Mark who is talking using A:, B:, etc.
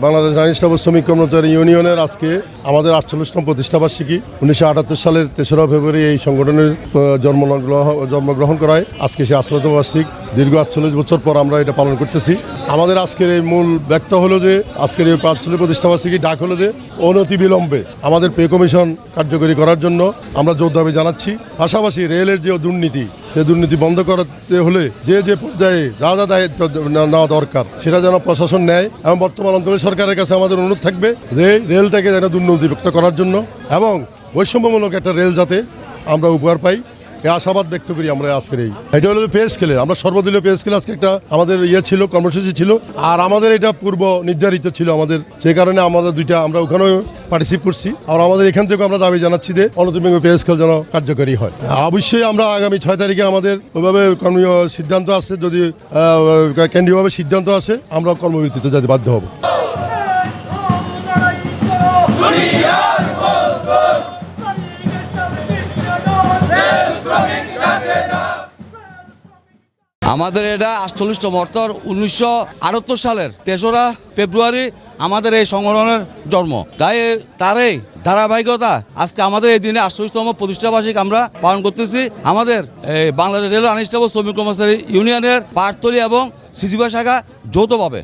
A: বাংলাদেশ রানী staff শ্রমিক কর্মচারী ইউনিয়নের আজকে আমাদের 48তম প্রতিষ্ঠাবার্ষিকী। 1978 সালের 3রা ফেব্রুয়ারি এই সংগঠনের জন্মগ্রহণ করায় আজকে সে 48তম বার্ষিক। দীর্ঘ 48 বছর পর আমরা এটা পালন করতেছি। আমাদের আজকের এই মূল ব্যক্ত হলো যে আজকের এই 45 প্রতিষ্ঠাবার্ষিকী ডাক হলো যে অনতিবিলম্বে আমাদের পে কমিশন কার্যকরী করার জন্য আমরা জোর দাবি জানাচ্ছি। পাশাপাশি রেলের যে দুর্নীতি, সে দুর্নীতি বন্ধ করতে হলে যে পর্যায়ে যা দায়িত্ব নেওয়া দরকার সেটা যেন প্রশাসন নেয়। এবং বর্তমান অন্তর্বর্তী সরকারের কাছে আমাদের অনুরোধ থাকবে যে রেলটাকে যেন দুর্নীতিমুক্ত করার জন্য এবং বৈষম্যমূলক একটা রেল যাতে আমরা উপহার পাই, এই আশাবাদ ব্যক্ত করি আমরা আজকের এটা হলো পে স্কেলে। আমরা সর্বদলীয় পে স্কেল আজকে একটা আমাদের ছিল, কর্মসূচি ছিল। আর আমাদের এটা পূর্ব নির্ধারিত ছিল আমাদের, সেই কারণে আমাদের আমরা ওখানেও পার্টিসিপেট করছি। আর আমাদের এখান থেকে আমরা দাবি জানাচ্ছি যে অনতিবিলম্বে পে স্কেল যেন কার্যকরী হয়। অবশ্যই আমরা আগামী 6 তারিখে আমাদের ওইভাবে কর্মীয় সিদ্ধান্ত আছে, যদি কেন্দ্রীয়ভাবে সিদ্ধান্ত আসে আমরা কর্মবিরতিতে যেতে বাধ্য হব।
B: আমাদের এটা 48তম অর্থাৎ 1978 সালের 3রা ফেব্রুয়ারি আমাদের এই সংগঠনের জন্ম। তাই তারই ধারাবাহিকতা আজকে আমাদের এই দিনে 48তম প্রতিষ্ঠাবার্ষিকী আমরা পালন করতেছি। আমাদের বাংলাদেশ রেল রানী স্টাফ শ্রমিক কর্মচারী ইউনিয়নের পাটতলী এবং সিজিবা শাখা যৌথভাবে